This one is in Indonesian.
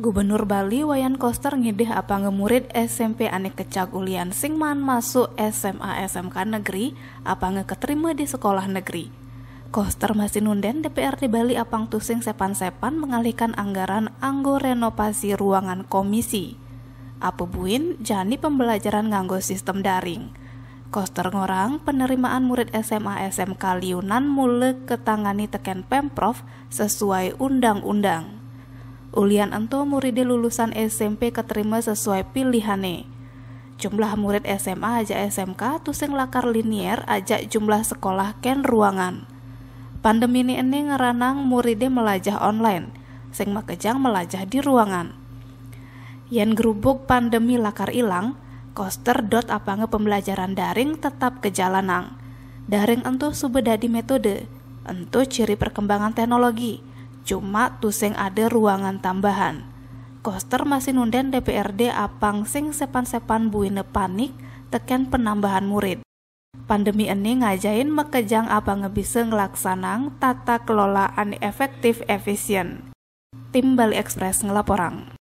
Gubernur Bali Wayan Koster ngidih apa ngemurid SMP ane kecag ulian sing man masuk SMA SMK negeri apa ngeketerima di sekolah negeri. Koster masih nunden DPRD Bali apang tusing sepan-sepan mengalihkan anggaran anggo renovasi ruangan komisi. Apa buin jani pembelajaran nganggo sistem daring. Koster ngorang penerimaan murid SMA SMK liunan mulai ketangani teken Pemprov sesuai undang-undang. Ulian ento murid lulusan SMP keterima sesuai pilihane. Jumlah murid SMA aja SMK tusing lakar linier aja jumlah sekolah ken ruangan. Pandemi ini ngeranang muridnya melajah online, sing makejang melajah di ruangan. Yen gerubuk pandemi lakar ilang, Koster apa pembelajaran daring tetap kejalanang. Daring ento subedadi metode, ento ciri perkembangan teknologi. Cuma tusing ada ruangan tambahan. Koster masih nunden DPRD apang sing sepan-sepan buine panik teken penambahan murid. Pandemi ini ngajain mekejang apa ngebisa ngelaksanang tata kelolaan efektif efisien. Tim Bali Express ngelaporang.